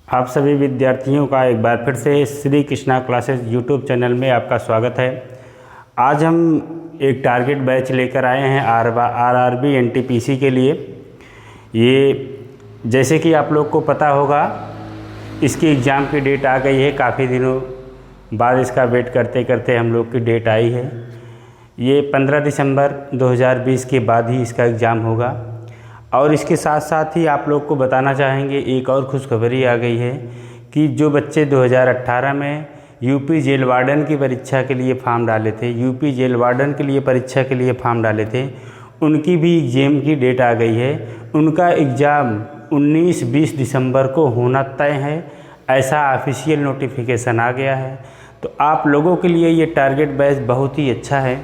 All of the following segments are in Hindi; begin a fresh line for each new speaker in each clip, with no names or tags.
आप सभी विद्यार्थियों का एक बार फिर से Shri Krishna classes YouTube channel में आपका स्वागत है। आज हम एक टारगेट बैच लेकर आए हैं आरआरबी एनटीपीसी के लिए। ये जैसे कि आप लोग को पता होगा, इसकी एग्ज़ाम की डेट आ गई है। काफ़ी दिनों बाद इसका वेट करते करते हम लोग की डेट आई है। ये 15 दिसंबर 2020 के बाद ही इसका एग्ज़ाम होगा। और इसके साथ साथ ही आप लोग को बताना चाहेंगे, एक और खुशखबरी आ गई है कि जो बच्चे 2018 में यूपी जेल वार्डन की परीक्षा के लिए फॉर्म डाले थे, यूपी जेल वार्डन के लिए परीक्षा के लिए फॉर्म डाले थे, उनकी भी एग्ज़ाम की डेट आ गई है। उनका एग्ज़ाम 19-20 दिसंबर को होना तय है, ऐसा ऑफिशियल नोटिफिकेशन आ गया है। तो आप लोगों के लिए ये टारगेट बैच बहुत ही अच्छा है।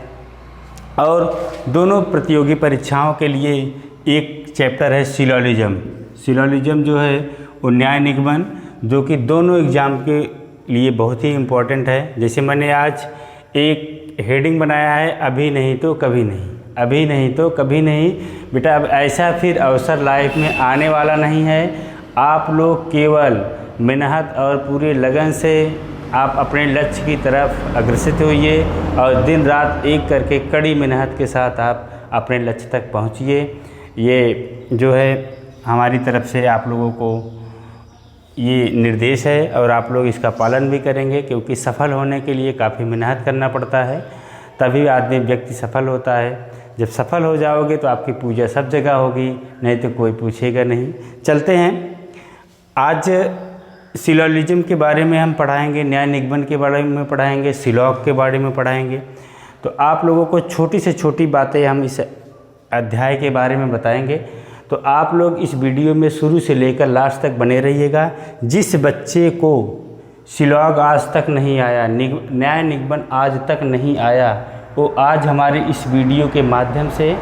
और दोनों प्रतियोगी परीक्षाओं के लिए एक चैप्टर है सिलोजिज्म जो है वो न्याय निगमन, जो कि दोनों एग्ज़ाम के लिए बहुत ही इम्पोर्टेंट है। जैसे मैंने आज एक हेडिंग बनाया है, अभी नहीं तो कभी नहीं, अभी नहीं तो कभी नहीं। बेटा अब ऐसा फिर अवसर लाइफ में आने वाला नहीं है। आप लोग केवल मेहनत और पूरे लगन से आप अपने लक्ष्य की तरफ अग्रसित होइए और दिन रात एक करके कड़ी मेहनत के साथ आप अपने लक्ष्य तक पहुँचिए। ये जो है हमारी तरफ से आप लोगों को ये निर्देश है और आप लोग इसका पालन भी करेंगे, क्योंकि सफल होने के लिए काफ़ी मेहनत करना पड़ता है, तभी आदमी व्यक्ति सफल होता है। जब सफल हो जाओगे तो आपकी पूजा सब जगह होगी, नहीं तो कोई पूछेगा नहीं। चलते हैं, आज सिलोजिज्म के बारे में हम पढ़ाएंगे, न्याय निगमन के बारे में पढ़ाएंगे, सिलॉग के बारे में पढ़ाएंगे। तो आप लोगों को छोटी से छोटी बातें हम इस अध्याय के बारे में बताएंगे। तो आप लोग इस वीडियो में शुरू से लेकर लास्ट तक बने रहिएगा। जिस बच्चे को सिलॉग आज तक नहीं आया, न्याय निगमन आज तक नहीं आया, वो आज हमारे इस वीडियो के माध्यम से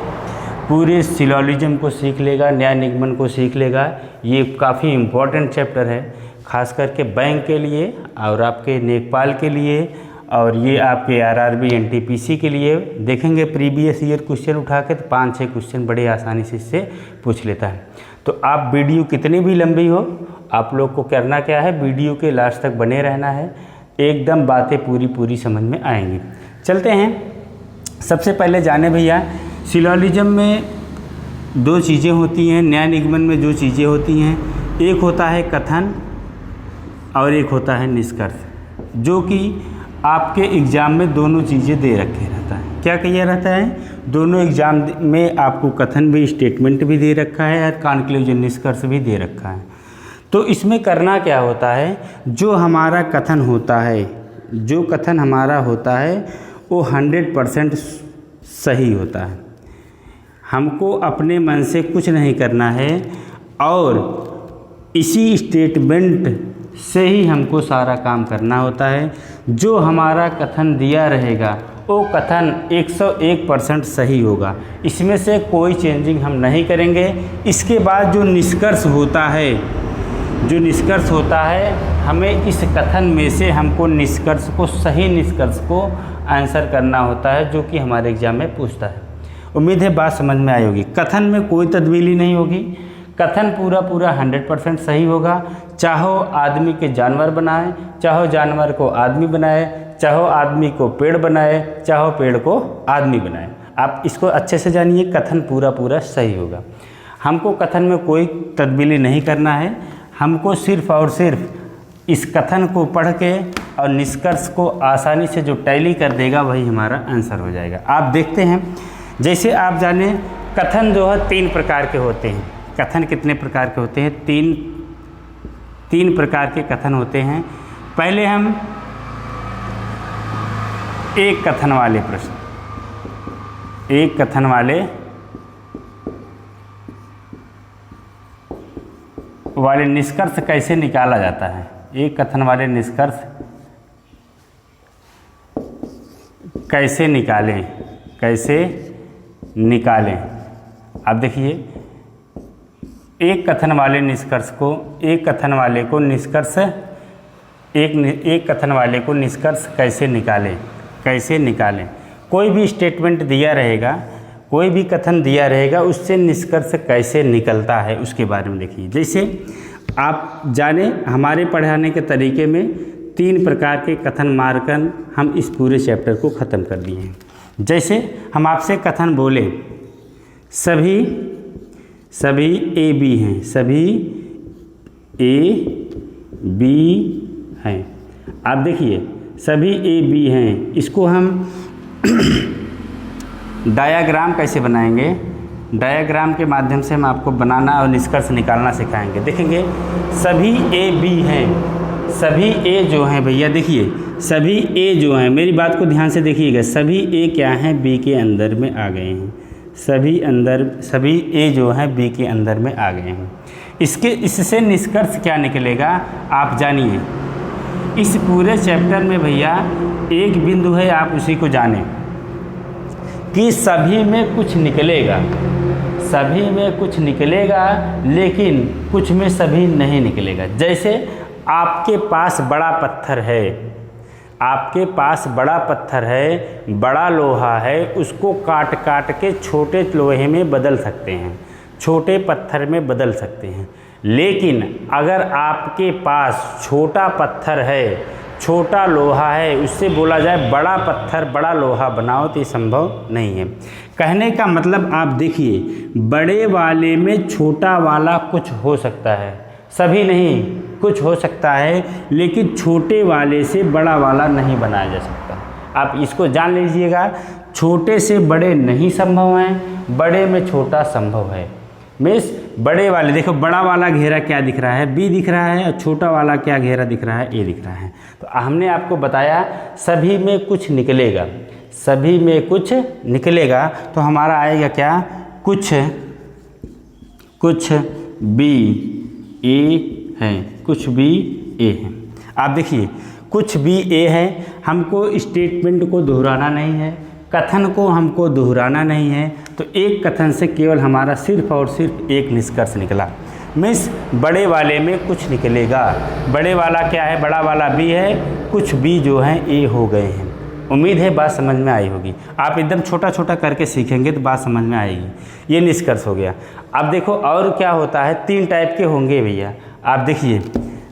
पूरे सिलोजिज्म को सीख लेगा, न्याय निगमन को सीख लेगा। ये काफ़ी इम्पोर्टेंट चैप्टर है, खास करके बैंक के लिए और आपके लेखपाल के लिए, और ये आपके आरआरबी एनटीपीसी के लिए। देखेंगे प्रीवियस ईयर क्वेश्चन उठा के, तो 5-6 क्वेश्चन बड़े आसानी से इससे पूछ लेता है। तो आप वीडियो कितनी भी लंबी हो, आप लोग को करना क्या है, वीडियो के लास्ट तक बने रहना है, एकदम बातें पूरी समझ में आएंगी। चलते हैं, सबसे पहले जाने भैया, सिलोजिज्म में दो चीज़ें होती हैं, न्याय निगमन में जो चीज़ें होती हैं, एक होता है कथन और एक होता है निष्कर्ष, जो कि आपके एग्ज़ाम में दोनों चीज़ें दे रखे रहता है। क्या किया रहता है, दोनों एग्ज़ाम में आपको कथन भी, स्टेटमेंट भी दे रखा है और कंक्लूजन निष्कर्ष भी दे रखा है। तो इसमें करना क्या होता है, जो हमारा कथन होता है, जो कथन हमारा होता है वो 100% सही होता है। हमको अपने मन से कुछ नहीं करना है और इसी स्टेटमेंट से ही हमको सारा काम करना होता है। जो हमारा कथन दिया रहेगा वो कथन 101% सही होगा, इसमें से कोई चेंजिंग हम नहीं करेंगे। इसके बाद जो निष्कर्ष होता है, हमें इस कथन में से हमको निष्कर्ष को, सही निष्कर्ष को आंसर करना होता है, जो कि हमारे एग्जाम में पूछता है। उम्मीद है बात समझ में आई होगी। कथन में कोई तब्दीली नहीं होगी, कथन पूरा 100% सही होगा। चाहो आदमी के जानवर बनाए, चाहो जानवर को आदमी बनाए, चाहो आदमी को पेड़ बनाए, चाहो पेड़ को आदमी बनाए। आप इसको अच्छे से जानिए, कथन पूरा सही होगा। हमको कथन में कोई तब्दीली नहीं करना है, हमको सिर्फ और सिर्फ इस कथन को पढ़ के और निष्कर्ष को आसानी से जो टैली कर देगा वही हमारा आंसर हो जाएगा। आप देखते हैं, जैसे आप जाने कथन जो है 3 प्रकार के होते हैं। कथन कितने प्रकार के होते हैं, तीन प्रकार के कथन होते हैं। पहले हम एक कथन वाले प्रश्न, एक कथन वाले निष्कर्ष कैसे निकाला जाता है, एक कथन वाले निष्कर्ष कैसे निकालें। आप देखिए, एक कथन वाले को निष्कर्ष कैसे निकालें। कोई भी स्टेटमेंट दिया रहेगा, कोई भी कथन दिया रहेगा, उससे निष्कर्ष कैसे निकलता है उसके बारे में देखिए। जैसे आप जाने हमारे पढ़ाने के तरीके में 3 प्रकार के कथन मारकर हम इस पूरे चैप्टर को ख़त्म कर दिए हैं। जैसे हम आपसे कथन बोले सभी ए बी हैं, सभी ए बी हैं। आप देखिए सभी ए बी हैं, इसको हम डायाग्राम कैसे बनाएंगे, डायाग्राम के माध्यम से हम आपको बनाना और निष्कर्ष निकालना सिखाएंगे। देखेंगे सभी ए बी हैं, सभी ए जो हैं भैया देखिए सभी ए जो हैं, मेरी बात को ध्यान से देखिएगा, सभी ए क्या हैं बी के अंदर में आ गए हैं, सभी ए जो हैं बी के अंदर में आ गए हैं। इससे निष्कर्ष क्या निकलेगा आप जानिए। इस पूरे चैप्टर में भैया एक बिंदु है, आप उसी को जानें कि सभी में कुछ निकलेगा, सभी में कुछ निकलेगा लेकिन कुछ में सभी नहीं निकलेगा। जैसे आपके पास बड़ा पत्थर है, आपके पास बड़ा पत्थर है, बड़ा लोहा है, उसको काट काट के छोटे लोहे में बदल सकते हैं, छोटे पत्थर में बदल सकते हैं। लेकिन अगर आपके पास छोटा पत्थर है, छोटा लोहा है, उससे बोला जाए बड़ा पत्थर बड़ा लोहा बनाओ तो ये संभव नहीं है। कहने का मतलब आप देखिए बड़े वाले में छोटा वाला कुछ हो सकता है, सभी नहीं, कुछ हो सकता है, लेकिन छोटे वाले से बड़ा वाला नहीं बनाया जा सकता। आप इसको जान लीजिएगा, छोटे से बड़े नहीं संभव हैं, बड़े में छोटा संभव है। मिस बड़े वाले देखो, बड़ा वाला घेरा क्या दिख रहा है, बी दिख रहा है, और छोटा वाला क्या घेरा दिख रहा है, ए दिख रहा है। तो हमने आपको बताया सभी में कुछ निकलेगा, सभी में कुछ निकलेगा, तो हमारा आएगा क्या, कुछ बी ए है, कुछ भी ए है। आप देखिए कुछ भी ए है, हमको स्टेटमेंट को दोहराना नहीं है, कथन को हमको दोहराना नहीं है, तो एक कथन से केवल हमारा सिर्फ और सिर्फ एक निष्कर्ष निकला। मिस बड़े वाले में कुछ निकलेगा, बड़े वाला क्या है, बड़ा वाला बी है, कुछ बी जो हैं ए हो गए हैं। उम्मीद है बात समझ में आई होगी। आप एकदम छोटा छोटा करके सीखेंगे तो बात समझ में आएगी। ये निष्कर्ष हो गया। अब देखो और क्या होता है, 3 टाइप के होंगे भैया। आप देखिए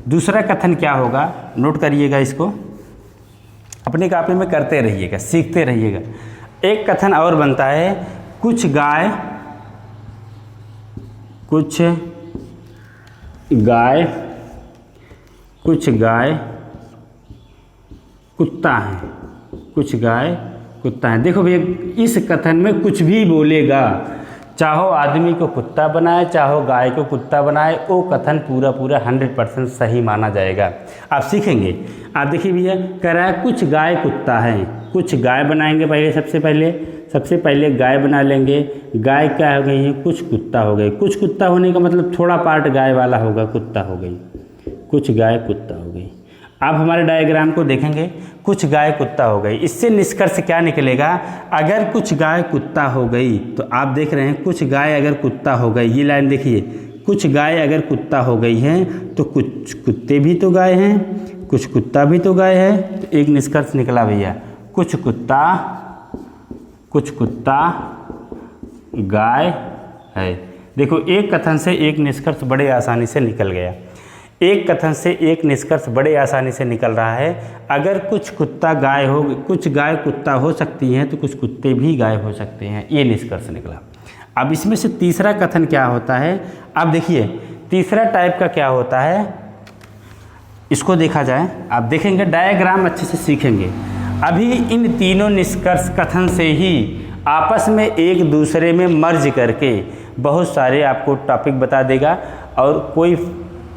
दूसरा कथन क्या होगा, नोट करिएगा, इसको अपनी कॉपी में करते रहिएगा, सीखते रहिएगा। एक कथन और बनता है, कुछ गाय कुत्ता है, कुछ गाय कुत्ता है। देखो भैया इस कथन में कुछ भी बोलेगा, चाहो आदमी को कुत्ता बनाए, चाहो गाय को कुत्ता बनाए, वो कथन पूरा 100% सही माना जाएगा। आप सीखेंगे। आप देखिए भैया कह रहा है कुछ गाय कुत्ता है, कुछ गाय बनाएंगे पहले, सबसे पहले गाय बना लेंगे। गाय क्या हो गई है, कुछ कुत्ता हो गई। कुछ कुत्ता होने का मतलब थोड़ा पार्ट गाय वाला होगा, कुत्ता हो गई, कुछ गाय कुत्ता हो गई। आप हमारे डायग्राम को देखेंगे, कुछ गाय कुत्ता हो गई। इससे निष्कर्ष क्या निकलेगा, अगर कुछ गाय कुत्ता हो गई तो आप देख रहे हैं कुछ गाय अगर कुत्ता हो गई, ये लाइन देखिए, कुछ गाय अगर कुत्ता हो गई हैं तो कुछ कुत्ते भी तो गाय हैं, कुछ कुत्ता भी तो गाय है। तो एक निष्कर्ष निकला भैया, कुछ कुत्ता गाय है। देखो एक कथन से एक निष्कर्ष बड़े आसानी से निकल गया। एक कथन से एक निष्कर्ष बड़े आसानी से निकल रहा है। अगर कुछ कुत्ता गाय हो, कुछ गाय कुत्ता हो सकती हैं तो कुछ कुत्ते भी गाय हो सकते हैं, ये निष्कर्ष निकला। अब इसमें से तीसरा कथन क्या होता है, अब देखिए तीसरा टाइप का क्या होता है, इसको देखा जाए। आप देखेंगे डायग्राम अच्छे से सीखेंगे। अभी इन तीनों निष्कर्ष कथन से ही आपस में एक दूसरे में मर्ज करके बहुत सारे आपको टॉपिक बता देगा और कोई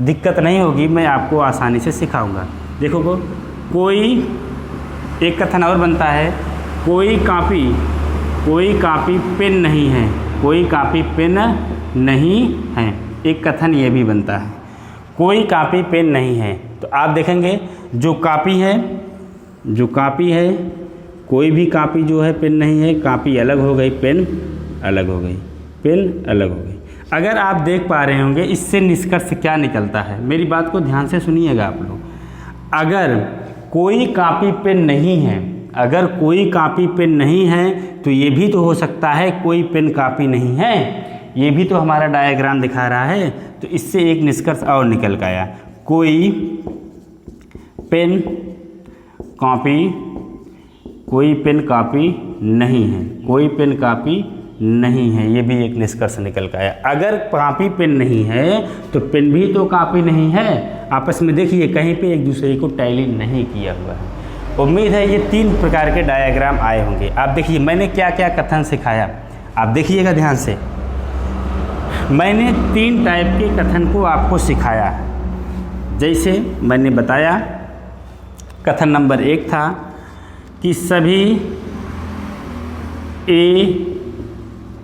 दिक्कत नहीं होगी, मैं आपको आसानी से सिखाऊंगा। देखो कोई एक कथन और बनता है, कोई कापी पेन नहीं है, कोई कापी पेन नहीं है। एक कथन ये भी बनता है, कोई कापी पेन नहीं है। तो आप देखेंगे जो कापी है, कोई भी कापी जो है पेन नहीं है, कापी अलग हो गई, पेन अलग हो गई, पेन अलग हो गई। अगर आप देख पा रहे होंगे इससे निष्कर्ष क्या निकलता है, मेरी बात को ध्यान से सुनिएगा आप लोग। अगर कोई कापी पेन नहीं है, अगर कोई कापी पेन नहीं है तो ये भी तो हो सकता है कोई पेन कापी नहीं है, ये भी तो हमारा डायग्राम दिखा रहा है। तो इससे एक निष्कर्ष और निकल के आया, कोई पेन कॉपी नहीं है, कोई पेन कॉपी नहीं है, ये भी एक निष्कर्ष निकल के आया। अगर कॉपी पेन नहीं है तो पेन भी तो कॉपी नहीं है। आपस में देखिए कहीं पे एक दूसरे को टैली नहीं किया हुआ है। उम्मीद है ये 3 प्रकार के डायग्राम आए होंगे। आप देखिए मैंने क्या क्या कथन सिखाया, आप देखिएगा ध्यान से। मैंने 3 टाइप के कथन को आपको सिखाया। जैसे मैंने बताया, कथन नंबर 1 था कि सभी ए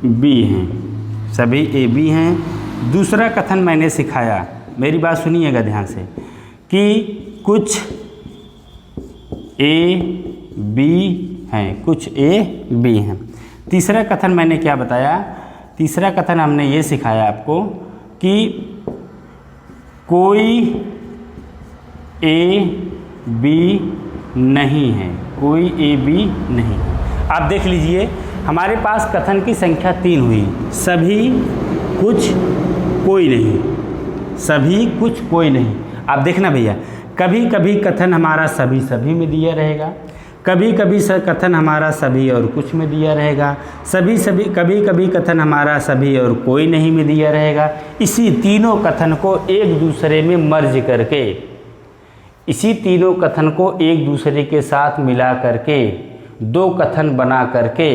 बी हैं, सभी ए बी हैं। दूसरा कथन मैंने सिखाया, मेरी बात सुनिएगा ध्यान से, कि कुछ ए बी हैं, कुछ ए बी हैं। तीसरा कथन मैंने क्या बताया, तीसरा कथन हमने ये सिखाया आपको कि कोई ए बी नहीं है, कोई ए बी नहीं। आप देख लीजिए हमारे पास कथन की संख्या 3 हुई, सभी कुछ कोई नहीं, सभी कुछ कोई नहीं। आप देखना भैया, कभी कभी कथन हमारा सभी सभी में दिया रहेगा, कभी कभी कथन हमारा सभी और कुछ में दिया रहेगा, कभी कभी कथन हमारा सभी और कोई नहीं में दिया रहेगा। इसी तीनों कथन को एक दूसरे में मर्ज करके, इसी तीनों कथन को एक दूसरे के साथ मिला करके 2 कथन बना करके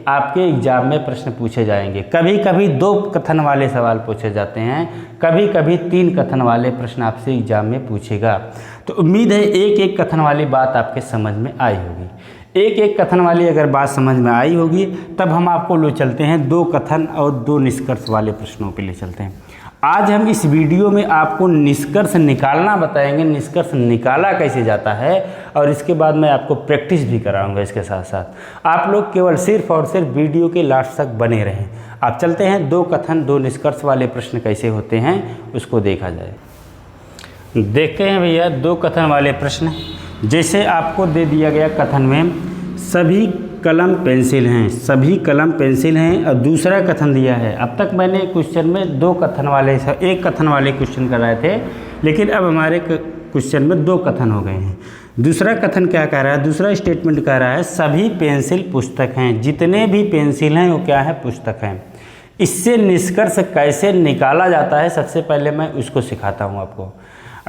आपके एग्जाम में प्रश्न पूछे जाएंगे। कभी कभी 2 कथन वाले सवाल पूछे जाते हैं, कभी कभी 3 कथन वाले प्रश्न आपसे एग्जाम में पूछेगा। तो उम्मीद है एक एक कथन वाली बात आपके समझ में आई होगी। एक एक कथन वाली अगर बात समझ में आई होगी तब हम आपको ले चलते हैं 2 कथन और 2 निष्कर्ष वाले प्रश्नों पे ले चलते हैं। आज हम इस वीडियो में आपको निष्कर्ष निकालना बताएंगे, निष्कर्ष निकाला कैसे जाता है, और इसके बाद मैं आपको प्रैक्टिस भी कराऊंगा इसके साथ साथ। आप लोग केवल सिर्फ और सिर्फ वीडियो के लास्ट तक बने रहें। आप चलते हैं 2 कथन 2 निष्कर्ष वाले प्रश्न कैसे होते हैं उसको देखा जाए। देखते हैं भैया 2 कथन वाले प्रश्न। जैसे आपको दे दिया गया कथन में सभी कलम पेंसिल हैं, सभी कलम पेंसिल हैं, और दूसरा कथन दिया है। अब तक मैंने क्वेश्चन में 2 कथन वाले, एक कथन वाले क्वेश्चन कराए थे, लेकिन अब हमारे क्वेश्चन में 2 कथन हो गए हैं। दूसरा कथन क्या कह रहा है, दूसरा स्टेटमेंट कह रहा है सभी पेंसिल पुस्तक हैं, जितने भी पेंसिल हैं वो क्या है, पुस्तक हैं। इससे निष्कर्ष कैसे निकाला जाता है सबसे पहले मैं उसको सिखाता हूँ आपको।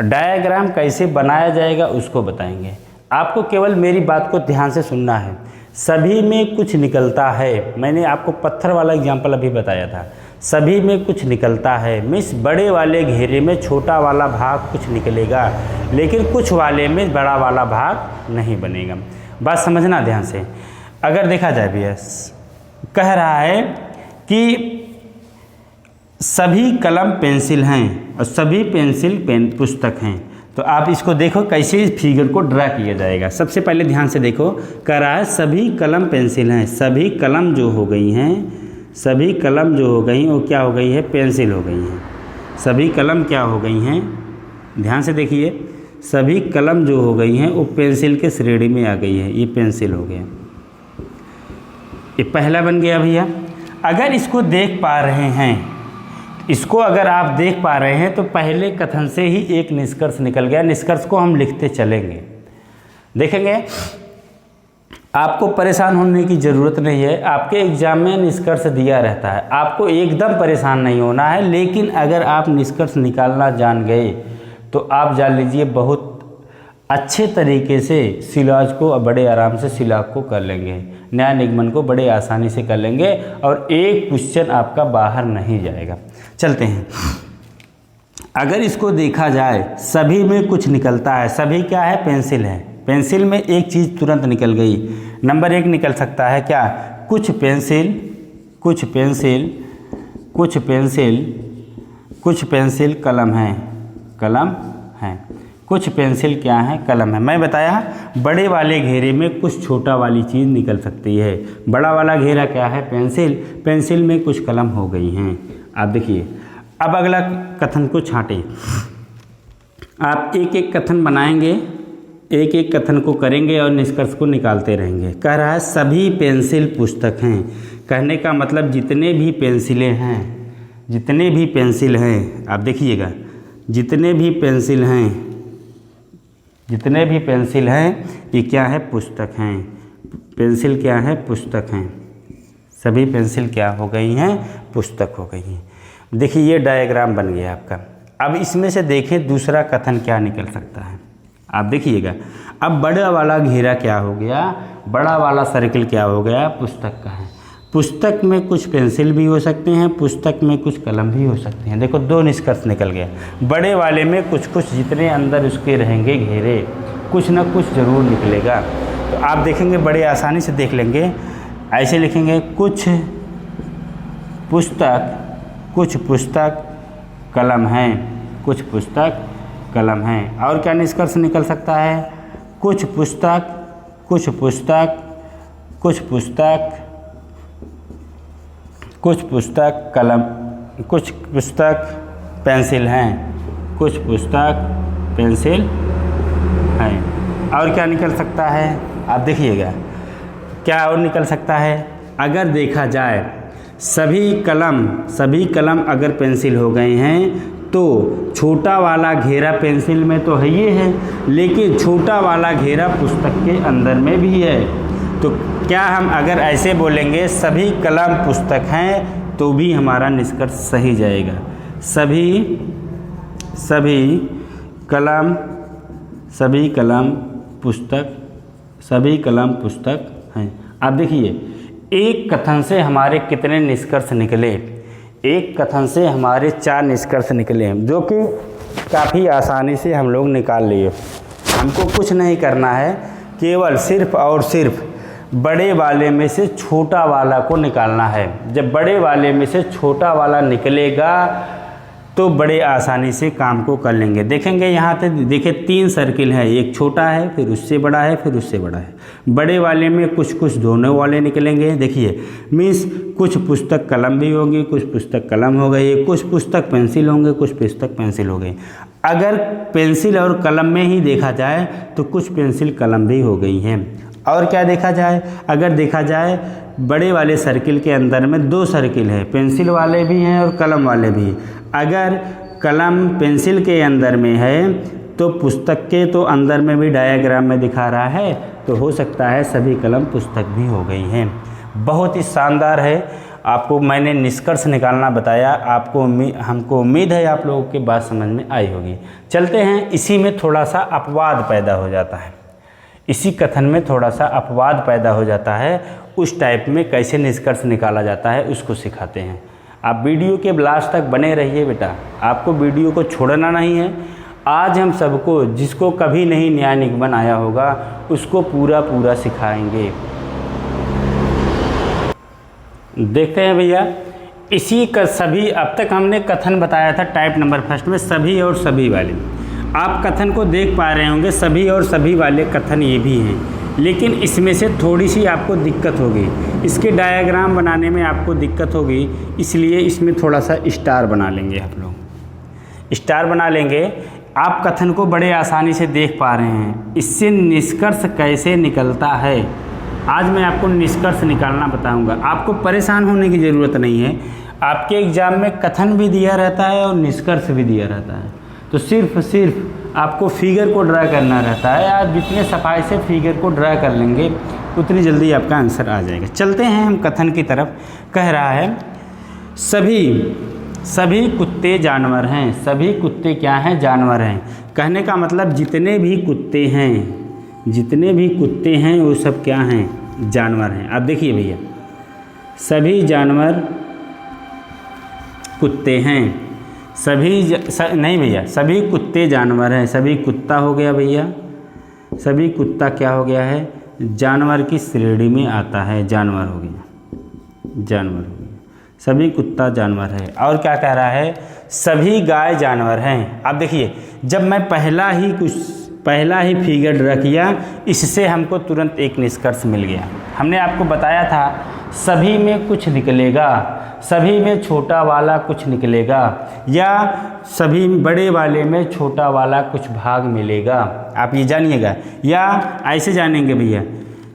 डायग्राम कैसे बनाया जाएगा उसको बताएंगे। आपको केवल मेरी बात को ध्यान से सुनना है। सभी में कुछ निकलता है, मैंने आपको पत्थर वाला एग्जाम्पल अभी बताया था। सभी में कुछ निकलता है मीन्स बड़े वाले घेरे में छोटा वाला भाग कुछ निकलेगा, लेकिन कुछ वाले में बड़ा वाला भाग नहीं बनेगा। बात समझना ध्यान से। अगर देखा जाए भैया, कह रहा है कि सभी कलम पेंसिल हैं और सभी पेंसिल पेन पुस्तक हैं। तो आप इसको देखो कैसे इस फिगर को ड्रा किया जाएगा। सबसे पहले ध्यान से देखो, कह रहा है सभी कलम पेंसिल हैं, सभी कलम जो हो गई हैं, सभी कलम जो हो गई वो क्या हो गई है, पेंसिल हो गई हैं। सभी कलम क्या हो गई हैं, ध्यान से देखिए, सभी कलम जो हो गई हैं वो पेंसिल के श्रेणी में आ गई है, ये पेंसिल हो गया। ये पहला बन गया भैया। अगर इसको देख पा रहे हैं, इसको अगर आप देख पा रहे हैं तो पहले कथन से ही एक निष्कर्ष निकल गया। निष्कर्ष को हम लिखते चलेंगे, देखेंगे। आपको परेशान होने की ज़रूरत नहीं है, आपके एग्जाम में निष्कर्ष दिया रहता है, आपको एकदम परेशान नहीं होना है। लेकिन अगर आप निष्कर्ष निकालना जान गए तो आप जान लीजिए बहुत अच्छे तरीके से सिलाज को बड़े आराम से सिलाग को कर लेंगे, न्याय निगमन को बड़े आसानी से कर लेंगे, और एक क्वेश्चन आपका बाहर नहीं जाएगा। चलते हैं। अगर इसको देखा जाए, सभी में कुछ निकलता है, सभी क्या है, पेंसिल है। पेंसिल में एक चीज़ तुरंत निकल गई। नंबर 1 निकल सकता है क्या, कुछ पेंसिल, कुछ पेंसिल, कुछ पेंसिल, कुछ पेंसिल कलम है, कलम है। कुछ पेंसिल क्या है, कलम है। मैं बताया बड़े वाले घेरे में कुछ छोटा वाली चीज़ निकल सकती है। बड़ा वाला घेरा क्या है, पेंसिल, पेंसिल में कुछ कलम हो गई हैं। आप देखिए, अब अगला कथन को छांटे। आप एक एक कथन बनाएंगे, एक एक कथन को करेंगे और निष्कर्ष को निकालते रहेंगे। कह रहा है सभी पेंसिल पुस्तक हैं, कहने का मतलब जितने भी पेंसिलें हैं, जितने भी पेंसिल हैं, आप देखिएगा, जितने भी पेंसिल हैं ये क्या है, पुस्तक हैं। पेंसिल क्या है, पुस्तक हैं। सभी पेंसिल क्या हो गई हैं, पुस्तक हो गई हैं। देखिए ये डायग्राम बन गया आपका। अब इसमें से देखें दूसरा कथन क्या निकल सकता है, आप देखिएगा। अब बड़ा वाला घेरा क्या हो गया, बड़ा वाला सर्किल क्या हो गया, पुस्तक का है। पुस्तक में कुछ पेंसिल भी हो सकते हैं, पुस्तक में कुछ कलम भी हो सकते हैं। देखो दो निष्कर्ष निकल गया। बड़े वाले में कुछ कुछ जितने अंदर उसके रहेंगे घेरे, कुछ ना कुछ ज़रूर निकलेगा। तो आप देखेंगे बड़े आसानी से देख लेंगे। ऐसे लिखेंगे कुछ पुस्तक कलम हैं, कुछ पुस्तक कलम हैं। और क्या निष्कर्ष निकल सकता है, कुछ पुस्तक कलम, कुछ पुस्तक पेंसिल हैं, कुछ पुस्तक पेंसिल हैं। और क्या निकल सकता है, आप देखिएगा क्या और निकल सकता है। अगर देखा जाए सभी कलम अगर पेंसिल हो गए हैं तो छोटा वाला घेरा पेंसिल में तो है ये है, लेकिन छोटा वाला घेरा पुस्तक के अंदर में भी है। तो क्या हम अगर ऐसे बोलेंगे सभी कलम पुस्तक हैं तो भी हमारा निष्कर्ष सही जाएगा। सभी कलम पुस्तक हैं। आप देखिए एक कथन से हमारे कितने निष्कर्ष निकले, एक कथन से हमारे 4 निष्कर्ष निकले, जो कि काफ़ी आसानी से हम लोग निकाल लिए। हमको कुछ नहीं करना है, केवल सिर्फ और सिर्फ बड़े वाले में से छोटा वाला को निकालना है। जब बड़े वाले में से छोटा वाला निकलेगा तो बड़े आसानी से काम को कर लेंगे। देखेंगे यहाँ पे देखिए 3 सर्किल है, एक छोटा है, फिर उससे बड़ा है, फिर उससे बड़ा है। बड़े वाले में कुछ दोनों वाले निकलेंगे। देखिए मीन्स कुछ पुस्तक कलम भी होगी, कुछ पुस्तक कलम हो गई, कुछ पुस्तक पेंसिल होंगे, कुछ पुस्तक पेंसिल हो गई। अगर पेंसिल और कलम में ही देखा जाए तो कुछ पेंसिल कलम भी हो गई हैं। और क्या देखा जाए, अगर देखा जाए बड़े वाले सर्किल के अंदर में 2 सर्किल है, पेंसिल वाले भी हैं और कलम वाले भी। अगर कलम पेंसिल के अंदर में है तो पुस्तक के तो अंदर में भी डायग्राम में दिखा रहा है, तो हो सकता है सभी कलम पुस्तक भी हो गई हैं। बहुत ही शानदार है। आपको मैंने निष्कर्ष निकालना बताया, हमको उम्मीद है आप लोगों की बात समझ में आई होगी। चलते हैं, इसी में थोड़ा सा अपवाद पैदा हो जाता है, इसी कथन में थोड़ा सा अपवाद पैदा हो जाता है। उस टाइप में कैसे निष्कर्ष निकाला जाता है उसको सिखाते हैं। आप वीडियो के लास्ट तक बने रहिए बेटा, आपको वीडियो को छोड़ना नहीं है। आज हम सबको, जिसको कभी नहीं न्याय निगमन आया होगा, उसको पूरा सिखाएंगे। देखते हैं भैया, इसी का सभी, अब तक हमने कथन बताया था टाइप नंबर फर्स्ट में सभी और सभी वाले। आप कथन को देख पा रहे होंगे, सभी और सभी वाले कथन ये भी हैं, लेकिन इसमें से थोड़ी सी आपको दिक्कत होगी, इसके डायग्राम बनाने में आपको दिक्कत होगी, इसलिए इसमें थोड़ा सा स्टार बना लेंगे। आप लोग स्टार बना लेंगे। आप कथन को बड़े आसानी से देख पा रहे हैं, इससे निष्कर्ष कैसे निकलता है आज मैं आपको निष्कर्ष निकालना बताऊंगा। आपको परेशान होने की ज़रूरत नहीं है। आपके एग्ज़ाम में कथन भी दिया रहता है और निष्कर्ष भी दिया रहता है, तो सिर्फ आपको फिगर को ड्रा करना रहता है। आप जितने सफाई से फिगर को ड्रा कर लेंगे उतनी जल्दी आपका आंसर आ जाएगा। चलते हैं हम कथन की तरफ। कह रहा है सभी कुत्ते जानवर हैं। सभी कुत्ते क्या हैं? जानवर हैं। कहने का मतलब जितने भी कुत्ते हैं वो सब क्या हैं? जानवर हैं। अब देखिए भैया, सभी जानवर कुत्ते हैं। नहीं भैया, सभी कुत्ते जानवर हैं। सभी कुत्ता हो गया भैया, सभी कुत्ता क्या हो गया है? जानवर की श्रेणी में आता है, जानवर हो गया। सभी कुत्ता जानवर है। और क्या कह रहा है? सभी गाय जानवर हैं। अब देखिए, जब मैं पहला ही फिगर ड्रा किया, इससे हमको तुरंत एक निष्कर्ष मिल गया। हमने आपको बताया था सभी में कुछ निकलेगा, सभी में छोटा वाला कुछ निकलेगा, या सभी बड़े वाले में छोटा वाला कुछ भाग मिलेगा। आप ये जानिएगा, या ऐसे जानेंगे भैया,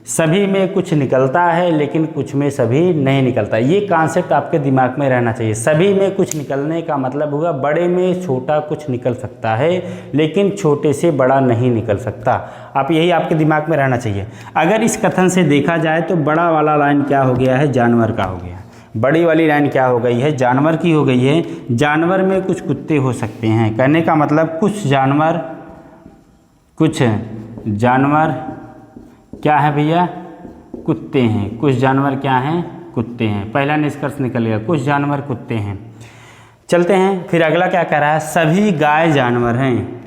सभी में कुछ निकलता है लेकिन कुछ में सभी नहीं निकलता। ये कॉन्सेप्ट आपके दिमाग में रहना चाहिए। सभी में कुछ निकलने का मतलब होगा बड़े में छोटा कुछ निकल सकता है लेकिन छोटे से बड़ा नहीं निकल सकता। आप यही आपके दिमाग में रहना चाहिए। अगर इस कथन से देखा जाए तो बड़ा वाला लाइन क्या हो गया है, जानवर का हो गया। बड़ी वाली लाइन क्या हो गई है, जानवर की हो गई है। जानवर में कुछ कुत्ते हो सकते हैं, कहने का मतलब कुछ जानवर क्या है भैया, कुत्ते हैं। कुछ जानवर क्या हैं, कुत्ते हैं। पहला निष्कर्ष निकल गया, कुछ जानवर कुत्ते हैं। चलते हैं फिर अगला क्या कह रहा है, सभी गाय जानवर हैं।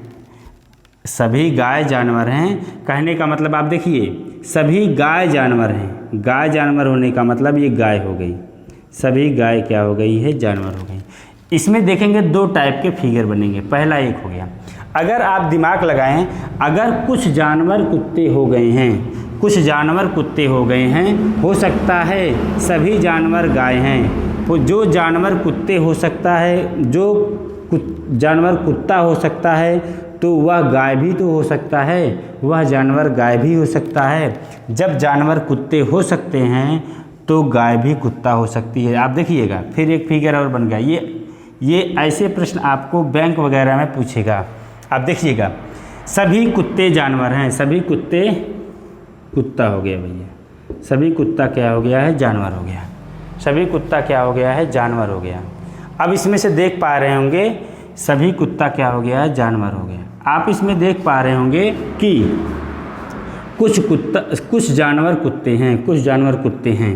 सभी गाय जानवर हैं, कहने का मतलब आप देखिए सभी गाय जानवर हैं। गाय जानवर होने का मतलब ये गाय हो गई। सभी गाय क्या हो गई है, जानवर हो गई। इसमें देखेंगे दो टाइप के फिगर बनेंगे। पहला एक हो गया, अगर आप दिमाग लगाएं, अगर कुछ जानवर कुत्ते हो गए हैं, कुछ जानवर कुत्ते हो गए हैं, हो सकता है सभी जानवर गाय हैं। तो जो जानवर कुत्ते हो सकता है, जो जानवर कुत्ता हो सकता है तो वह गाय भी तो हो सकता है, वह जानवर गाय भी हो सकता है। जब जानवर कुत्ते हो सकते हैं तो गाय भी कुत्ता हो सकती है। आप देखिएगा फिर एक फिगर और बन गया। ये ऐसे प्रश्न आपको बैंक वगैरह में पूछेगा। आप देखिएगा सभी कुत्ते जानवर हैं, सभी कुत्ते कुत्ता हो गया भैया, सभी कुत्ता क्या हो गया है, जानवर हो गया। सभी कुत्ता क्या हो गया है, जानवर हो गया। अब इसमें से देख पा रहे होंगे सभी कुत्ता क्या हो गया है, जानवर हो गया। आप इसमें देख पा रहे होंगे कि कुछ जानवर कुत्ते हैं, कुछ जानवर कुत्ते हैं।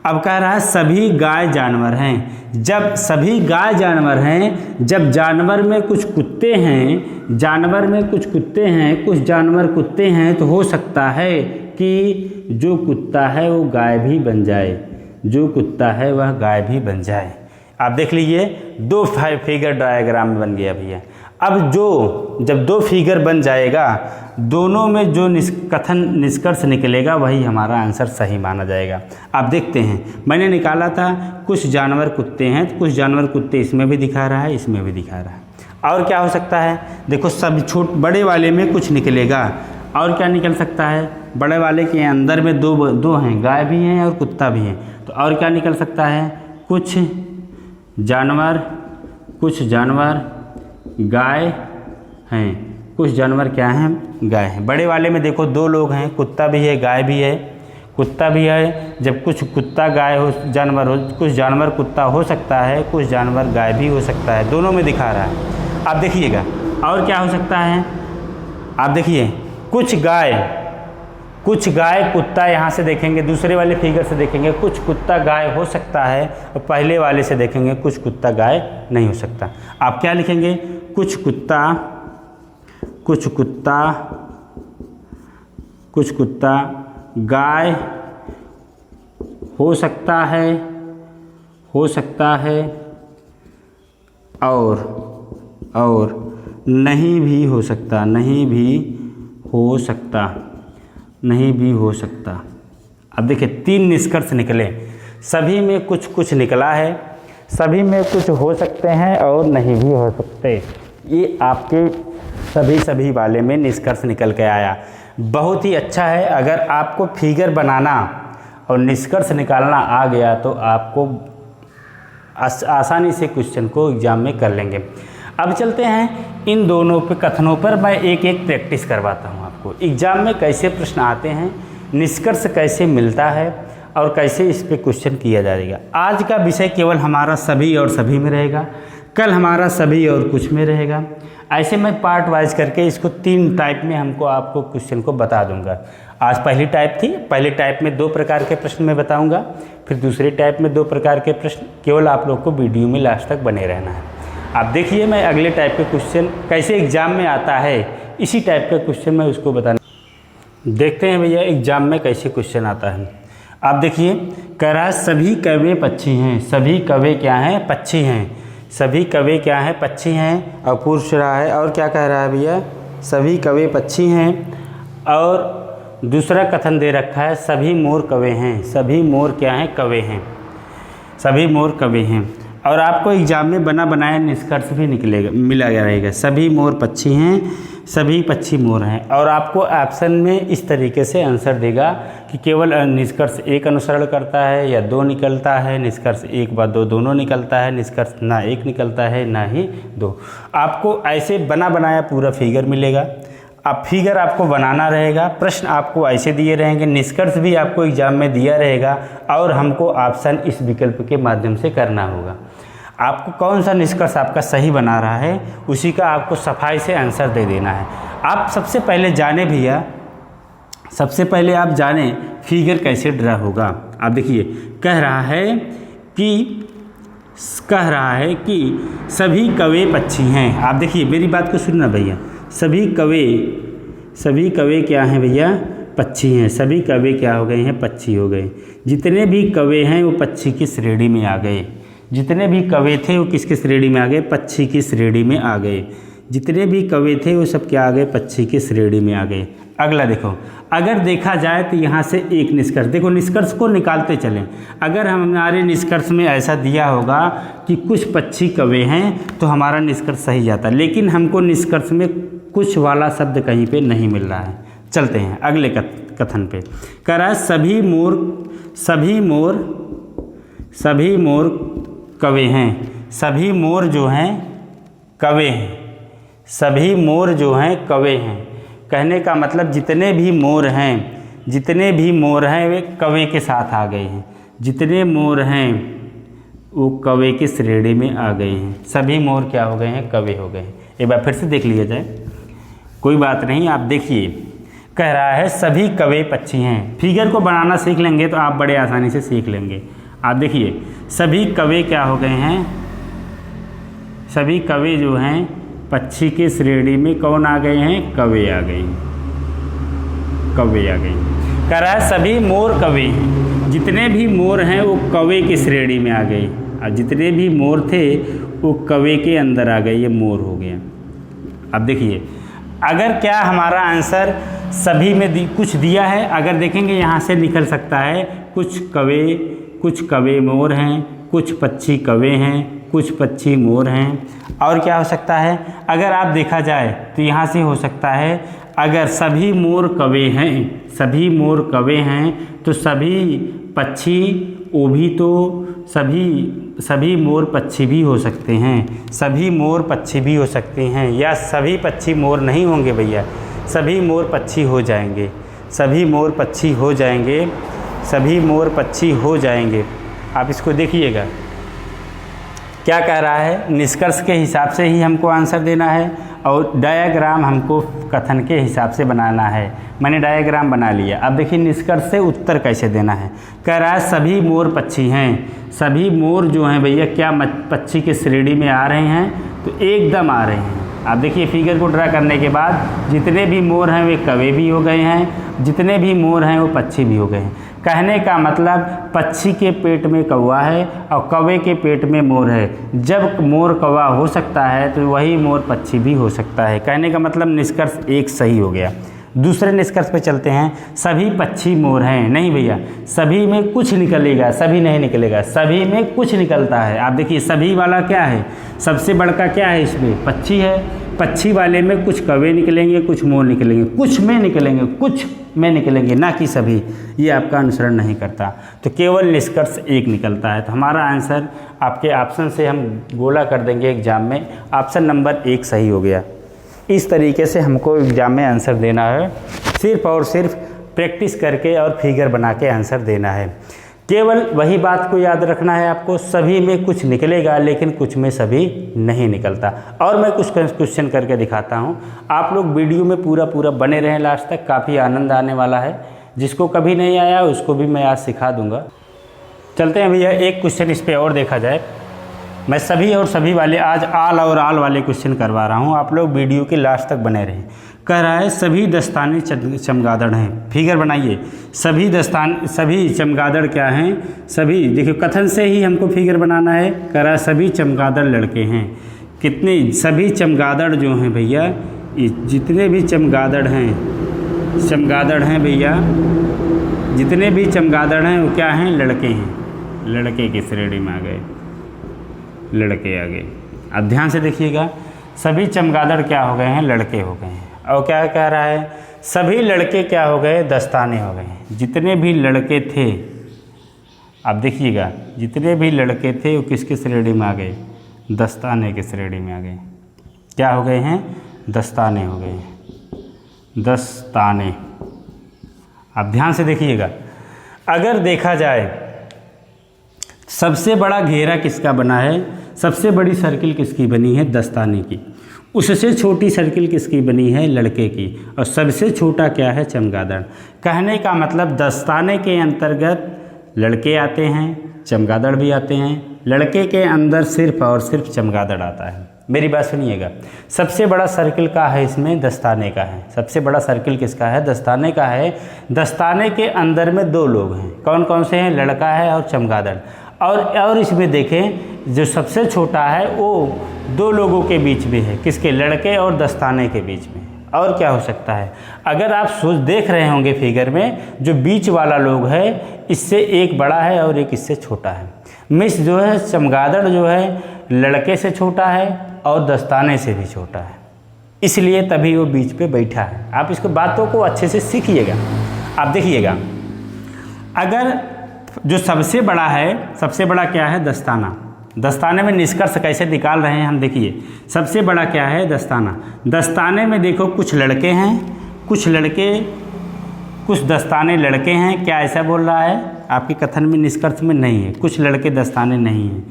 अब कह रहा है सभी गाय जानवर हैं। जब सभी गाय जानवर हैं, जब जानवर में कुछ कुत्ते हैं, जानवर में कुछ कुत्ते हैं, कुछ जानवर कुत्ते हैं, तो हो सकता है कि जो कुत्ता है वो गाय भी बन जाए, जो कुत्ता है वह गाय भी बन जाए। आप देख लीजिए दो फिगर डायग्राम बन गया भैया। अब जब दो फिगर बन जाएगा, दोनों में जो निष्कर्ष निकलेगा वही हमारा आंसर सही माना जाएगा। आप देखते हैं मैंने निकाला था कुछ जानवर कुत्ते हैं, तो कुछ जानवर कुत्ते इसमें भी दिखा रहा है, इसमें भी दिखा रहा है। और क्या हो सकता है, देखो सब बड़े वाले में कुछ निकलेगा। और क्या निकल सकता है, बड़े वाले के अंदर में दो हैं, गाय भी हैं और कुत्ता भी है। तो और क्या निकल सकता है, कुछ जानवर गाय हैं, कुछ जानवर क्या हैं, गाय हैं। बड़े वाले में देखो दो लोग हैं, कुत्ता भी है गाय भी है, कुत्ता भी है। जब कुछ कुत्ता गाय हो, जानवर हो, कुछ जानवर कुत्ता हो सकता है, कुछ जानवर गाय भी हो सकता है, दोनों में दिखा रहा है। आप देखिएगा और क्या हो सकता है, आप देखिए कुछ गाय कुत्ता, यहाँ से देखेंगे दूसरे वाले फिगर से देखेंगे कुछ कुत्ता गाय हो सकता है, और पहले वाले से देखेंगे कुछ कुत्ता गाय नहीं हो सकता। आप क्या लिखेंगे, कुछ कुत्ता गाय हो सकता है और नहीं भी हो सकता। अब देखिए तीन निष्कर्ष निकले, सभी में कुछ निकला है, सभी में कुछ हो सकते हैं और नहीं भी हो सकते। ये आपके सभी वाले में निष्कर्ष निकल के आया। बहुत ही अच्छा है। अगर आपको फिगर बनाना और निष्कर्ष निकालना आ गया तो आपको आसानी से क्वेश्चन को एग्जाम में कर लेंगे। अब चलते हैं इन दोनों पे कथनों पर मैं एक एक प्रैक्टिस करवाता हूँ आपको। एग्जाम में कैसे प्रश्न आते हैं, निष्कर्ष कैसे मिलता है और कैसे इस पे क्वेश्चन किया जाएगा। आज का विषय केवल हमारा सभी और सभी में रहेगा, कल हमारा सभी और कुछ में रहेगा। ऐसे मैं पार्ट वाइज करके इसको 3 टाइप में आपको क्वेश्चन को बता दूंगा। आज पहली टाइप थी, पहले टाइप में 2 प्रकार के प्रश्न मैं बताऊंगा, फिर दूसरे टाइप में 2 प्रकार के प्रश्न। केवल आप लोग को वीडियो में लास्ट तक बने रहना है। आप देखिए मैं अगले टाइप के क्वेश्चन कैसे एग्जाम में आता है, इसी टाइप का क्वेश्चन मैं उसको बताना। देखते हैं भैया एग्जाम में कैसे क्वेश्चन आता है। आप देखिए कह रहा है सभी कौवे पक्षी हैं, सभी कौवे क्या हैं, पक्षी हैं। सभी कौवे क्या हैं, पक्षी हैं। और पूछ रहा है और क्या कह रहा है भैया, सभी कौवे पक्षी हैं। और दूसरा कथन दे रखा है सभी मोर कौवे हैं, सभी मोर क्या हैं, कौवे हैं, सभी मोर कौवे हैं। और आपको एग्जाम में बना बनाया निष्कर्ष भी मिला रहेगा। सभी मोर पक्षी हैं, सभी पक्षी मोर हैं। और आपको ऑप्शन में इस तरीके से आंसर देगा कि केवल निष्कर्ष एक अनुसरण करता है या दो निकलता है, निष्कर्ष एक व दो दोनों निकलता है, निष्कर्ष ना एक निकलता है ना ही दो। आपको ऐसे बना बनाया पूरा फिगर मिलेगा। अब फिगर आपको बनाना रहेगा, प्रश्न आपको ऐसे दिए रहेंगे, निष्कर्ष भी आपको एग्जाम में दिया रहेगा और हमको ऑप्शन इस विकल्प के माध्यम से करना होगा। आपको कौन सा निष्कर्ष आपका सही बना रहा है उसी का आपको सफाई से आंसर दे देना है। आप सबसे पहले जाने भैया, सबसे पहले आप जाने फिगर कैसे ड्रा होगा। आप देखिए कह रहा है कि सभी कौवे पक्षी हैं। आप देखिए मेरी बात को सुनना भैया, सभी कौवे क्या हैं भैया, पक्षी हैं। सभी कौवे क्या हो गए हैं, पक्षी हो गए। जितने भी कौवे हैं वो पक्षी की श्रेणी में आ गए। जितने भी कौवे थे वो किसकी श्रेणी में आ गए, पक्षी की श्रेणी में आ गए। जितने भी कौवे थे वो सब क्या आ गए, पक्षी की श्रेणी में आ गए। अगला देखो, अगर देखा जाए तो यहाँ से एक निष्कर्ष, देखो निष्कर्ष को निकालते चलें। अगर हमारे निष्कर्ष में ऐसा दिया होगा कि कुछ पक्षी कौवे हैं तो हमारा निष्कर्ष सही जाता, लेकिन हमको निष्कर्ष में कुछ वाला शब्द कहीं पे नहीं मिल रहा है। चलते हैं अगले कथन पे। कह रहा है सभी मोर कौवे हैं। सभी मोर जो हैं कौवे हैं। सभी मोर जो हैं कौवे हैं। कहने का मतलब जितने भी मोर हैं वे कौवे के साथ आ गए हैं। जितने मोर हैं वो कौवे की श्रेणी में आ गए हैं। सभी मोर क्या हो गए हैं, कौवे हो गए हैं। एक बार फिर से देख लिया जाए, कोई बात नहीं। आप देखिए कह रहा है सभी कौवे पक्षी हैं। फिगर को बनाना सीख लेंगे तो आप बड़े आसानी से सीख लेंगे। आप देखिए सभी कौवे क्या हो गए हैं, सभी कौवे जो हैं पक्षी की श्रेणी में कौन आ गए हैं, कौवे आ गए। कह रहा है सभी मोर कौवे हैं। जितने भी मोर हैं वो कौवे की श्रेणी में आ गए। और जितने भी मोर थे वो कौवे के अंदर आ गए, ये मोर हो गया। अब देखिए अगर क्या हमारा आंसर सभी में कुछ दिया है, अगर देखेंगे यहाँ से निकल सकता है कुछ कौवे मोर हैं, कुछ पक्षी कौवे हैं, कुछ पक्षी मोर हैं। और क्या हो सकता है, अगर आप देखा जाए तो यहाँ से हो सकता है अगर सभी मोर कौवे हैं तो सभी पक्षी वो भी तो सभी मोर पक्षी भी हो सकते हैं। सभी मोर पक्षी भी हो सकते हैं, या सभी पक्षी मोर नहीं होंगे भैया, सभी मोर पक्षी हो जाएंगे। सभी मोर पक्षी हो जाएंगे। सभी मोर पक्षी हो जाएंगे। आप इसको देखिएगा क्या कह रहा है, निष्कर्ष के हिसाब से ही हमको आंसर देना है और डायग्राम हमको कथन के हिसाब से बनाना है। मैंने डायग्राम बना लिया। अब देखिए निष्कर्ष से उत्तर कैसे देना है। कह रहा है सभी मोर पक्षी हैं। सभी मोर जो हैं भैया क्या पक्षी की श्रेणी में आ रहे हैं, तो एकदम आ रहे हैं। आप देखिए फिगर को ड्रा करने के बाद जितने भी मोर हैं वे कौवे भी हो गए हैं, जितने भी मोर हैं वो पक्षी भी हो गए हैं। कहने का मतलब पक्षी के पेट में कौवा है और कौवे के पेट में मोर है। जब मोर कौवा हो सकता है तो वही मोर पक्षी भी हो सकता है। कहने का मतलब निष्कर्ष एक सही हो गया। दूसरे निष्कर्ष पे चलते हैं। सभी पक्षी मोर हैं, नहीं भैया, सभी में कुछ निकलेगा, सभी नहीं निकलेगा, सभी में कुछ निकलता है। आप देखिए सभी वाला क्या है, सबसे बड़का क्या है, इसमें पक्षी है। पक्षी वाले में कुछ कौवे निकलेंगे, कुछ मोर निकलेंगे, कुछ में निकलेंगे, ना कि सभी। ये आपका अनुसरण नहीं करता, तो केवल निष्कर्ष एक निकलता है। तो हमारा आंसर आपके ऑप्शन से हम गोला कर देंगे एग्जाम में, ऑप्शन नंबर 1 सही हो गया। इस तरीके से हमको एग्जाम में आंसर देना है, सिर्फ और सिर्फ प्रैक्टिस करके और फिगर बना के आंसर देना है। केवल वही बात को याद रखना है आपको, सभी में कुछ निकलेगा लेकिन कुछ में सभी नहीं निकलता। और मैं कुछ क्वेश्चन करके दिखाता हूँ, आप लोग वीडियो में पूरा बने रहें लास्ट तक, काफ़ी आनंद आने वाला है। जिसको कभी नहीं आया उसको भी मैं आज सिखा दूँगा। चलते हैं भैया, एक क्वेश्चन इस पर और देखा जाए। मैं सभी और सभी वाले आज आल और आल वाले क्वेश्चन करवा रहा हूँ, आप लोग वीडियो के लास्ट तक बने रहें। कह रहा है सभी दस्ताने चमगादड़ हैं। फिगर बनाइए, सभी चमगादड़ क्या हैं, सभी देखिए कथन से ही हमको फिगर बनाना है। कह रहा है सभी चमगादड़ लड़के हैं। कितने, सभी चमगादड़ जो हैं भैया, जितने भी चमगादड़ हैं भैया, जितने भी चमगादड़ हैं वो क्या हैं, लड़के हैं, लड़के की श्रेणी में आ गए। लड़के आ गए। अब ध्यान से देखिएगा, सभी चमगादड़ क्या हो गए हैं, लड़के हो गए हैं। और क्या कह रहा है, सभी लड़के क्या हो गए, दस्ताने हो गए हैं। जितने भी लड़के थे, अब देखिएगा, जितने भी लड़के थे वो किसकी श्रेणी में आ गए, दस्ताने की श्रेणी में आ गए। क्या हो गए हैं, दस्ताने हो गए हैं, दस्ताने। अब ध्यान से देखिएगा, अगर देखा जाए सबसे बड़ा घेरा किसका बना है, सबसे बड़ी सर्किल किसकी बनी है, दस्ताने की। उससे छोटी सर्किल किसकी बनी है, लड़के की। और सबसे छोटा क्या है, चमगादड़। कहने का मतलब दस्ताने के अंतर्गत लड़के आते हैं, चमगादड़ भी आते हैं। लड़के के अंदर सिर्फ और सिर्फ चमगादड़ आता है। मेरी बात सुनिएगा, सबसे बड़ा सर्किल का है इसमें, दस्ताने का है। सबसे बड़ा सर्किल किसका है, दस्ताने का है। दस्ताने के अंदर में दो लोग हैं, कौन कौन से हैं, लड़का है और चमगादड़। और इसमें देखें, जो सबसे छोटा है वो दो लोगों के बीच में है, किसके, लड़के और दस्ताने के बीच में। और क्या हो सकता है, अगर आप देख रहे होंगे फिगर में, जो बीच वाला लोग है इससे एक बड़ा है और एक इससे छोटा है। मिस जो है, चमगादड़ जो है लड़के से छोटा है और दस्ताने से भी छोटा है, इसलिए तभी वो बीच पे बैठा है। आप इसको बातों को अच्छे से सीखिएगा। आप देखिएगा, अगर जो सबसे बड़ा है, सबसे बड़ा क्या है, दस्ताना। दस्ताने में निष्कर्ष कैसे निकाल रहे हैं हम, देखिए, सबसे बड़ा क्या है, दस्ताना। दस्ताने में देखो कुछ लड़के हैं, कुछ दस्ताने लड़के हैं। क्या ऐसा बोल रहा है, आपके कथन में निष्कर्ष में नहीं है, कुछ लड़के दस्ताने नहीं हैं।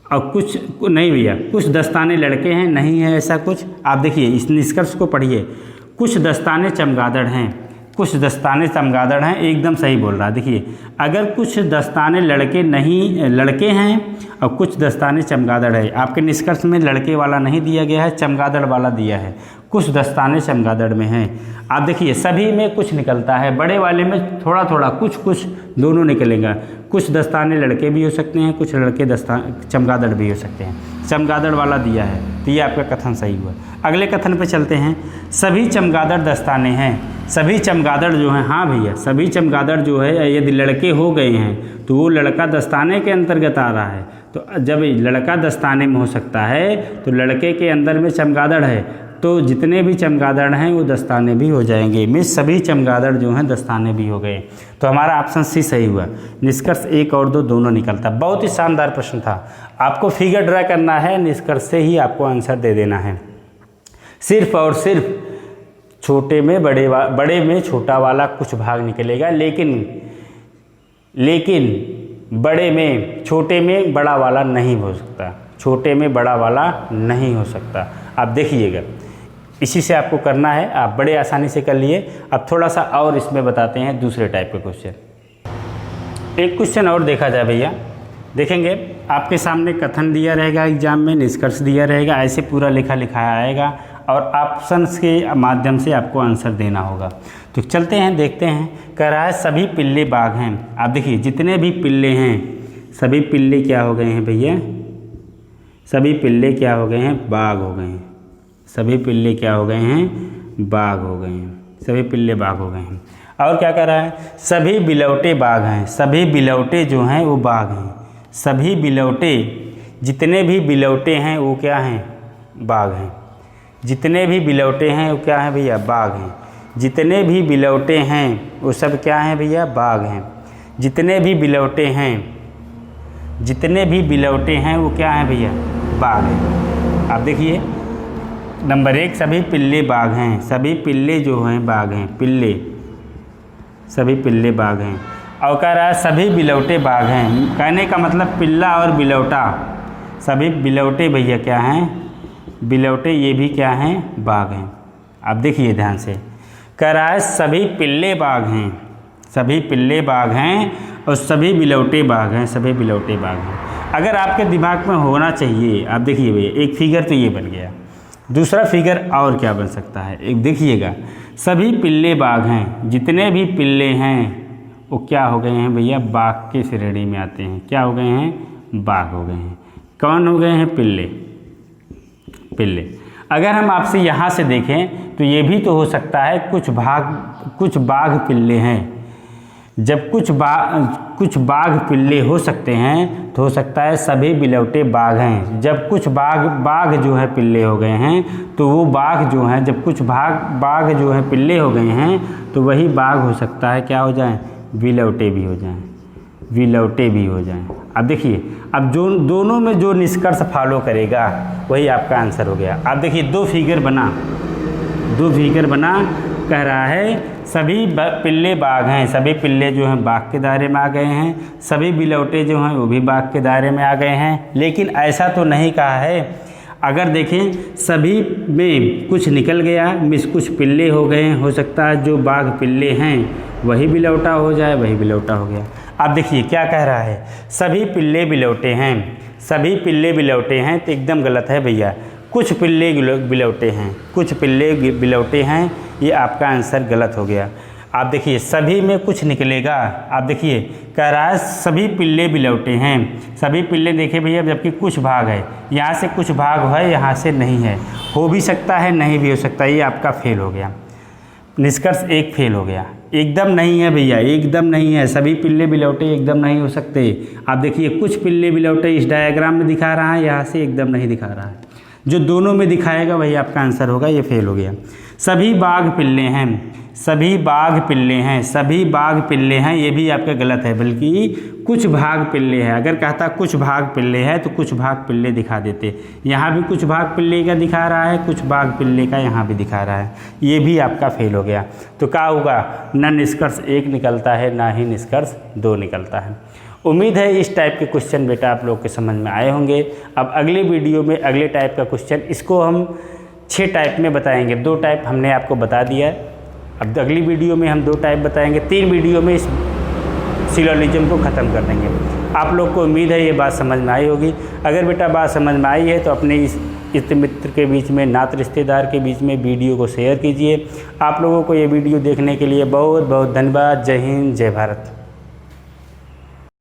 और कुछ नहीं भैया, कुछ दस्ताने लड़के हैं, नहीं है ऐसा कुछ। आप देखिए इस निष्कर्ष को पढ़िए, कुछ दस्ताने चमगादड़ हैं, कुछ दस्ताने चमगादड़ हैं। एकदम सही बोल रहा है। देखिए, अगर कुछ दस्ताने लड़के हैं और कुछ दस्ताने चमगादड़ है, आपके निष्कर्ष में लड़के वाला नहीं दिया गया है, चमगादड़ वाला दिया है। कुछ दस्ताने चमगादड़ में हैं। आप देखिए, सभी में कुछ निकलता है, बड़े वाले में थोड़ा थोड़ा कुछ दोनों निकलेगा। कुछ दस्ताने लड़के भी हो सकते हैं, कुछ लड़के चमगादड़ भी हो सकते हैं। चमगादड़ वाला दिया है, तो ये आपका कथन सही हुआ। अगले कथन पे चलते हैं, सभी चमगादड़ दस्ताने हैं। सभी चमगादड़ जो हैं, हाँ भैया, सभी चमगादड़ जो है, यदि लड़के हो गए हैं तो वो लड़का दस्ताने के अंतर्गत आ रहा है। तो जब लड़का दस्ताने में हो सकता है तो लड़के के अंदर में चमगादड़ है, तो जितने भी चमगादड़ हैं वो दस्ताने भी हो जाएंगे। मिस सभी चमगादड़ जो हैं दस्ताने भी हो गए। तो हमारा ऑप्शन सी सही हुआ। निष्कर्ष 1 और 2 दोनों निकलता। बहुत ही शानदार प्रश्न था। आपको फिगर ड्रा करना है, निष्कर्ष से ही आपको आंसर दे देना है। सिर्फ और सिर्फ छोटे में बड़े में छोटा वाला कुछ भाग निकलेगा, लेकिन बड़े में छोटे में बड़ा वाला नहीं हो सकता, छोटे में बड़ा वाला नहीं हो सकता। आप देखिएगा, इसी से आपको करना है, आप बड़े आसानी से कर लिए। अब थोड़ा सा और इसमें बताते हैं दूसरे टाइप के क्वेश्चन। एक क्वेश्चन और देखा जाए भैया, देखेंगे आपके सामने कथन दिया रहेगा एग्जाम में, निष्कर्ष दिया रहेगा, ऐसे पूरा लिखाया आएगा और ऑप्शंस के माध्यम से आपको आंसर देना होगा। तो चलते हैं, देखते हैं। कह रहा है सभी पिल्ले बाघ हैं। आप देखिए, जितने भी पिल्ले हैं, सभी पिल्ले क्या हो गए हैं भैया, सभी पिल्ले क्या हो गए हैं, बाघ हो गए हैं। सभी पिल्ले क्या हो गए हैं, बाघ हो गए हैं। सभी पिल्ले बाघ हो गए हैं। और क्या कह रहा है, सभी बिलौटे बाघ हैं। सभी बिलौटे जो हैं वो बाघ हैं। सभी बिलौटे, जितने भी बिलौटे हैं वो क्या हैं, बाघ हैं। जितने भी बिलौटे हैं वो क्या हैं भैया, बाघ हैं। जितने भी बिलौटे हैं वो सब क्या हैं भैया, बाघ हैं। जितने भी बिलौटे हैं, जितने भी बिलौटे हैं वो क्या हैं भैया, बाघ हैं। आप देखिए, नंबर 1, सभी पिल्ले बाघ हैं। सभी पिल्ले जो हैं बाघ हैं, पिल्ले, सभी पिल्ले बाघ हैं। और कह रहा है सभी बिलौटे बाघ हैं। कहने का मतलब पिल्ला और बिलौटा, सभी बिलौटे भैया क्या हैं, बिलौटे, ये भी क्या हैं, बाघ हैं। आप देखिए ध्यान से, कह रहा है सभी पिल्ले बाघ हैं। सभी पिल्ले बाघ हैं और सभी बिलौटे बाघ हैं। सभी बिलौटे बाघ हैं। अगर आपके दिमाग में होना चाहिए, आप देखिए भैया, एक फिगर तो ये बन गया, दूसरा फिगर और क्या बन सकता है, एक देखिएगा, सभी पिल्ले बाघ हैं। जितने भी पिल्ले हैं वो क्या हो गए हैं भैया, बाघ की श्रेणी में आते हैं। क्या हो गए हैं, बाघ हो गए हैं। कौन हो गए हैं, पिल्ले, पिल्ले। अगर हम आपसे यहाँ से देखें तो ये भी तो हो सकता है कुछ बाघ पिल्ले हैं, जब कुछ बाघ पिल्ले हो सकते हैं तो हो सकता है सभी बिलौटे बाघ हैं। जब कुछ बाघ जो है पिल्ले हो गए हैं तो वो बाघ जो हैं, जब कुछ बाघ जो है पिल्ले हो गए हैं तो वही बाघ हो सकता है क्या हो जाएं, बिलौटे भी हो जाएं, बिलौटे भी हो जाएं। अब देखिए, अब जो दोनों में जो निष्कर्ष फॉलो करेगा वही आपका आंसर हो गया। अब देखिए दो फिगर बना कह रहा है सभी पिल्ले बाघ हैं, सभी पिल्ले जो हैं बाघ के दायरे में आ गए हैं, सभी बिलौटे जो हैं वो भी बाघ के दायरे में आ गए हैं। लेकिन ऐसा तो नहीं कहा है। अगर देखें सभी में कुछ निकल गया, मिस कुछ पिल्ले हो गए, हो सकता है जो बाघ पिल्ले हैं वही बिलौटा हो जाए, वही बिलौटा हो गया। अब देखिए क्या कह रहा है, सभी पिल्ले बिलौटे हैं, सभी पिल्ले बिलौटे हैं तो एकदम गलत है भैया। कुछ पिल्ले बिलौटे हैं, कुछ पिल्ले बिलौटे हैं, ये आपका आंसर गलत हो गया। आप देखिए सभी में कुछ निकलेगा। आप देखिए कह रहा है सभी पिल्ले बिलौटे हैं, सभी पिल्ले देखिए भैया, जबकि कुछ भाग है, यहाँ से कुछ भाग है, यहाँ से नहीं है। हो भी सकता है, नहीं भी हो सकता, ये आपका फेल हो गया। निष्कर्ष एक फेल हो गया। एकदम नहीं है भैया, एकदम नहीं है, सभी पिल्ले बिलौटे एकदम नहीं हो सकते। आप देखिए कुछ पिल्ले बिलौटे इस डायग्राम में दिखा रहा है, यहाँ से एकदम नहीं दिखा रहा है। जो दोनों में दिखाएगा वही आपका आंसर होगा, ये फेल हो गया। सभी बाघ पिल्ले हैं, सभी बाघ पिल्ले हैं, सभी बाघ पिल्ले हैं, ये भी आपका गलत है, बल्कि कुछ भाग पिल्ले हैं। अगर कहता कुछ भाग पिल्ले है तो कुछ भाग पिल्ले दिखा देते। यहाँ भी कुछ भाग पिल्ले का दिखा रहा है, कुछ भाग पिल्ले का यहाँ भी दिखा रहा है, ये भी आपका फेल हो गया। तो क्या होगा, ना निष्कर्ष एक निकलता है, ना ही निष्कर्ष दो निकलता है। उम्मीद है इस टाइप के क्वेश्चन बेटा आप लोग के समझ में आए होंगे। अब अगले वीडियो में अगले टाइप का क्वेश्चन, इसको हम 6 टाइप में बताएंगे। 2 टाइप हमने आपको बता दिया है, अब अगली वीडियो में हम 2 टाइप बताएंगे। 3 वीडियो में इस सिलोजिज्म को ख़त्म कर देंगे। आप लोग को उम्मीद है ये बात समझ में आई होगी। अगर बेटा बात समझ में आई है तो अपने इस इष्ट मित्र के बीच में, नात रिश्तेदार के बीच में वीडियो को शेयर कीजिए। आप लोगों को ये वीडियो देखने के लिए बहुत बहुत धन्यवाद। जय हिंद, जय भारत।